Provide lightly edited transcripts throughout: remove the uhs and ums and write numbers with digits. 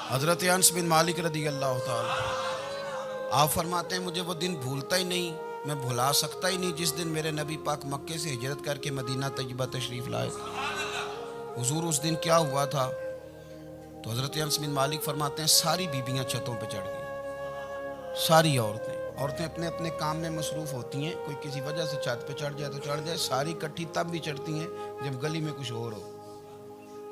हज़रत अनस बिन मालिक रज़ी अल्लाह ताला, आप फरमाते हैं मुझे वो दिन भूलता ही नहीं, मैं भुला सकता ही नहीं जिस दिन मेरे नबी पाक मक्के से हिजरत करके मदीना तैयबा तशरीफ़ लाए। हुजूर उस दिन क्या हुआ था? तो हज़रत अनस बिन मालिक फरमाते हैं सारी बीबियाँ छतों पे चढ़ गई, सारी औरतें अपने अपने काम में मसरूफ़ होती हैं। कोई किसी वजह से छत पे चढ़ जाए तो चढ़ जाए, सारी इकट्ठी तब भी चढ़ती हैं जब गली में कुछ और हो,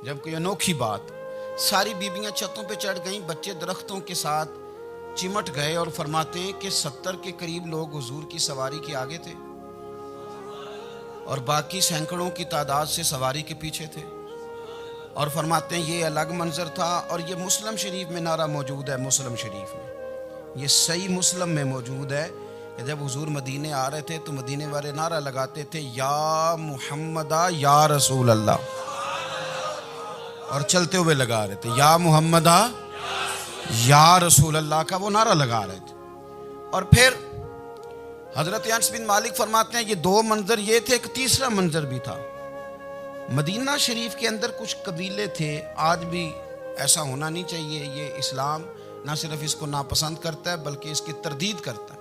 जब कोई अनोखी बात। सारी बीबियाँ छतों पे चढ़ गईं, बच्चे दरख्तों के साथ चिमट गए और फरमाते हैं कि 70 के करीब लोग हुजूर की सवारी के आगे थे और बाकी सैकड़ों की तादाद से सवारी के पीछे थे। और फरमाते हैं ये अलग मंजर था। और ये मुस्लिम शरीफ में नारा मौजूद है, मुस्लिम शरीफ में, ये सही मुस्लिम में मौजूद है कि जब हुजूर मदीने आ रहे थे तो मदीने वाले नारा लगाते थे या मुहम्मदा या रसूल अल्लाह, और चलते हुए लगा रहे थे या मुहम्मदा या रसूल अल्लाह का वो नारा लगा रहे थे। और फिर हज़रत अनस बिन मालिक फरमाते हैं ये दो मंजर ये थे, एक तीसरा मंजर भी था। मदीना शरीफ के अंदर कुछ कबीले थे, आज भी ऐसा होना नहीं चाहिए। ये इस्लाम ना सिर्फ इसको नापसंद करता है बल्कि इसकी तरदीद करता है।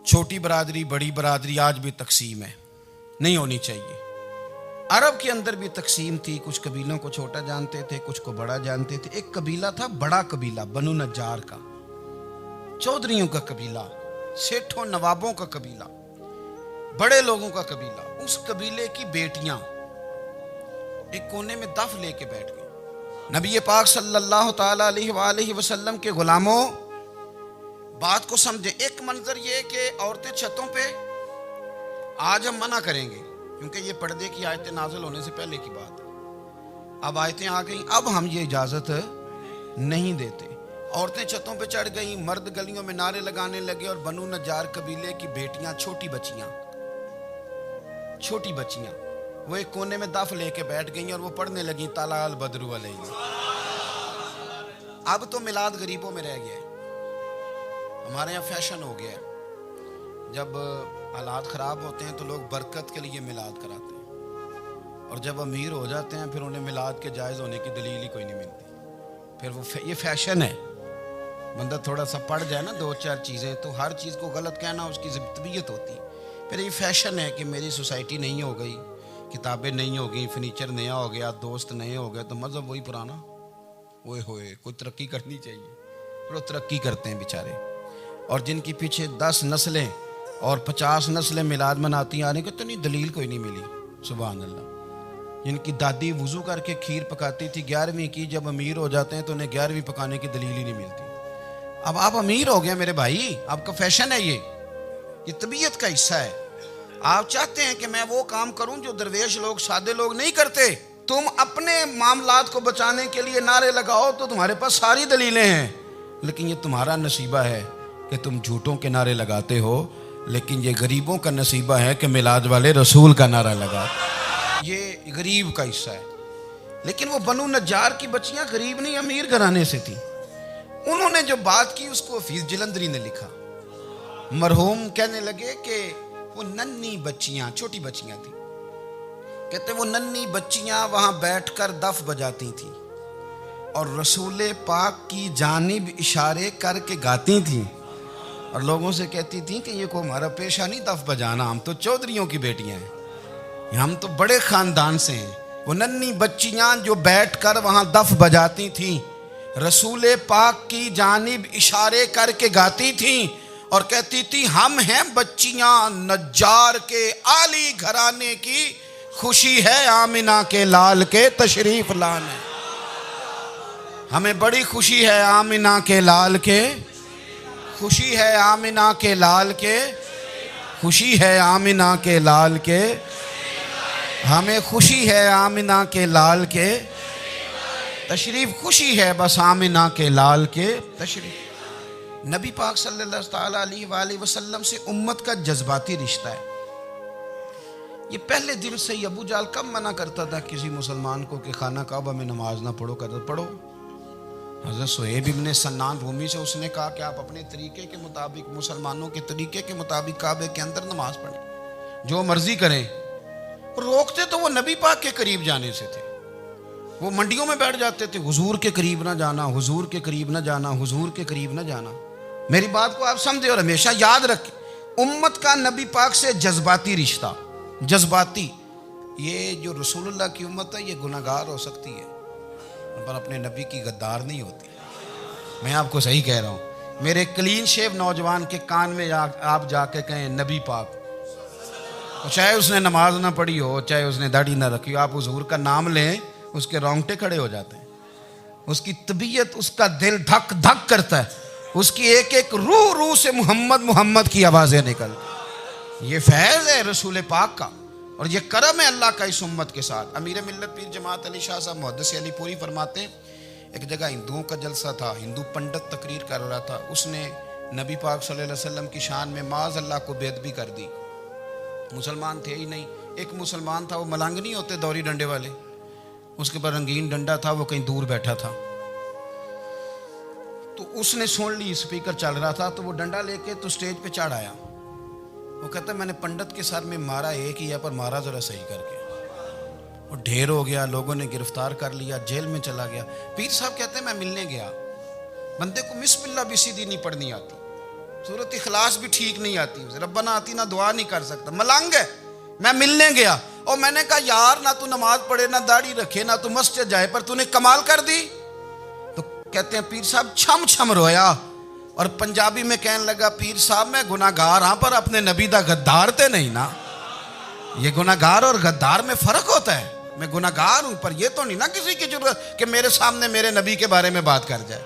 छोटी बरादरी बड़ी बरादरी आज भी तकसीम है, नहीं होनी चाहिए। अरब के अंदर भी तकसीम थी, कुछ कबीलों को छोटा जानते थे, कुछ को बड़ा जानते थे। एक कबीला था बड़ा कबीला, बनु नज्जार का, चौधरियों का कबीला, सेठों नवाबों का कबीला, बड़े लोगों का कबीला। उस कबीले की बेटियां एक कोने में दफ लेके बैठ गई। नबी पाक सल्लल्लाहु ताला अलैहि वसल्लम के गुलामों, बात को समझे। एक मंजर ये कि औरतें छतों पे, आज हम मना करेंगे क्योंकि ये पर्दे की आयतें नाज़िल होने से पहले की बात है। अब आयतें आ गई, अब हम ये इजाज़त नहीं देते। औरतें छतों पे चढ़ गई, मर्द गलियों में नारे लगाने लगे और बनु नज्जार कबीले की बेटियां, छोटी बच्चियां वो एक कोने में दफ लेके बैठ गई और वो पढ़ने लगी ताला अल बदरु अलैहि। अब तो मिलाद गरीबों में रह गया है, हमारे यहाँ फैशन हो गया है। जब हालात ख़राब होते हैं तो लोग बरकत के लिए मिलाद कराते हैं, और जब अमीर हो जाते हैं फिर उन्हें मिलाद के जायज़ होने की दलील ही कोई नहीं मिलती। फिर वो ये फैशन है। बंदा थोड़ा सा पढ़ जाए ना दो चार चीज़ें तो हर चीज़ को गलत कहना उसकी तबीयत होती। फिर ये फैशन है कि मेरी सोसाइटी नहीं हो गई, किताबें नहीं हो गई, फर्नीचर नया हो गया, दोस्त नए हो गए, तो मज़हब वही पुराना। ओए होए, कोई तरक्की करनी चाहिए। फिर वो तरक्की करते हैं बेचारे। और जिनकी पीछे 10 नस्लें और 50 नस्लें मिलाद मनाती आ रही, को तो नहीं दलील कोई नहीं मिली। सुभान अल्लाह। जिनकी दादी वुज़ू करके खीर पकाती थी 11वीं की, जब अमीर हो जाते हैं तो उन्हें 11वीं पकाने की दलील ही नहीं मिलती। अब आप अमीर हो गए मेरे भाई, आपका फैशन है, ये तबीयत का हिस्सा है। आप चाहते हैं कि मैं वो काम करूं जो दरवेश लोग, सादे लोग नहीं करते। तुम अपने मामलात को बचाने के लिए नारे लगाओ तो तुम्हारे पास सारी दलीलें हैं, लेकिन ये तुम्हारा नसीबा है कि तुम झूठों के नारे लगाते हो। लेकिन ये गरीबों का नसीबा है कि मिलाद वाले रसूल का नारा लगा। ये गरीब का हिस्सा है। लेकिन वो बनु नज्जार की बच्चियां गरीब नहीं, अमीर घराने से थी। उन्होंने जो बात की उसको हफीज जलंधरी ने लिखा। मरहूम कहने लगे कि वो नन्ही बच्चियां, छोटी बच्चियां थी। कहते वो नन्ही बच्चियां वहां बैठकर दफ बजाती थी और रसूल पाक की जानिब इशारे करके गाती थी और लोगों से कहती थी कि ये को हमारा पेशा नहीं दफ बजाना, हम तो चौधरियों की बेटियां हैं, हम तो बड़े खानदान से हैं। वो नन्ही बच्चियां जो बैठकर वहां दफ बजाती थी, रसूल पाक की जानिब इशारे करके गाती थी और कहती थी हम हैं बच्चियां नज्जार के आली घराने की, खुशी है आमिना के लाल के तशरीफ लाने। हमें बड़ी खुशी है आमिना के लाल के, खुशी है आमिना के लाल के, खुशी है आमिना के लाल के, हमें खुशी है आमिना के लाल के तशरीफ, खुशी है बस आमिना के लाल के तशरीफ। नबी पाक सल्लल्लाहु अलैहि वसल्लम से उम्मत का जज्बाती रिश्ता है। ये पहले दिन से ही अबू जाल कब मना करता था किसी मुसलमान को कि खाना काबा में नमाज ना पढ़ो, कहता पढ़ो। हज़रत सुहैब इब्ने सन्नान रूमी से उसने कहा कि आप अपने तरीके के मुताबिक, मुसलमानों के तरीके के मुताबिक काबे के अंदर नमाज पढ़ें, जो मर्जी करें। रोकते तो वो नबी पाक के करीब जाने से थे। वो मंडियों में बैठ जाते थे, हुजूर के करीब ना जाना, हुजूर के करीब ना जाना, हुजूर के करीब ना जाना। मेरी बात को आप समझे और हमेशा याद रखें, उम्मत का नबी पाक से जज्बाती रिश्ता, जज्बाती, ये जो रसूलुल्लाह की उम्मत है ये गुनाहगार हो सकती है पर अपने नबी की गद्दार नहीं होती। मैं आपको सही कह रहा हूँ। मेरे क्लीन शेव नौजवान के कान में आप जाके कहें नबी पाक, चाहे उसने नमाज ना पढ़ी हो, चाहे उसने दाढ़ी ना रखी हो, आप हुजूर का नाम लें, उसके रोंगटे खड़े हो जाते हैं, उसकी तबीयत, उसका दिल धक धक करता है, उसकी एक एक रूह से मुहम्मद मुहम्मद की आवाज़ें निकलती। ये फैज़ है रसूल पाक का और ये करम है अल्लाह का इस उम्मत के साथ। अमीर मिल्लत पीर जमात अली शाह साहब मुहद्दिस अली पूरी फरमाते हैं, एक जगह हिंदुओं का जलसा था, हिंदू पंडित तकरीर कर रहा था, उसने नबी पाक सल्लल्लाहु अलैहि वसल्लम की शान में माज़ अल्लाह को बेअदबी कर दी। मुसलमान थे ही नहीं, एक मुसलमान था, वो मलंग नहीं होते दौरी डंडे वाले, उसके पर रंगीन डंडा था, वो कहीं दूर बैठा था, तो उसने सुन ली, स्पीकर चल रहा था, तो वो डंडा लेके तो स्टेज पे चढ़ आया। वो कहता मैंने पंडित के सर में मारा एक ही है, पर मारा जरा सही करके। वो ढेर हो गया, लोगों ने गिरफ्तार कर लिया, जेल में चला गया। पीर साहब कहते हैं मैं मिलने गया, बंदे को बिस्मिल्लाह भी सीधी नहीं पढ़नी आती, सूरत इखलास भी ठीक नहीं आती, रब्बना आती ना दुआ नहीं कर सकता, मलंग है। मैं मिलने गया और मैंने कहा यार ना तू नमाज पढ़े, ना दाढ़ी रखे, ना तू मस्जिद जाए, पर तूने कमाल कर दी। तो कहते हैं पीर साहब छम छम रोया और पंजाबी में कहने लगा पीर साहब मैं गुनाहगार हाँ, पर अपने नबी दा गद्दार ते नहीं ना। ये गुनाहगार और गद्दार में फर्क होता है। मैं गुनाहगार हूं पर यह तो नहीं ना किसी की जरूरत कि मेरे सामने मेरे नबी के बारे में बात कर जाए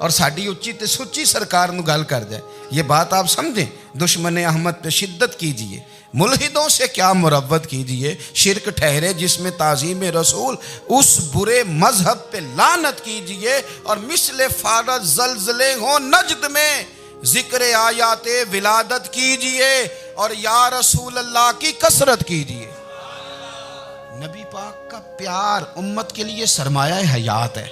और साड़ी उच्ची ते सुच्ची सरकार में गल कर जाए। ये बात आप समझें। दुश्मन अहमद पे शिद्दत कीजिए, मुल्हिदों से क्या मुरव्वत कीजिए, शिरक ठहरे जिसमें ताज़ीम रसूल, उस बुरे मजहब पे लानत कीजिए और मिसले फारज जलजले हो नजद में जिक्र आयाते विलादत कीजिए और या रसूल अल्लाह की कसरत कीजिए। नबी पाक का प्यार उम्मत के लिए सरमाया हयात है।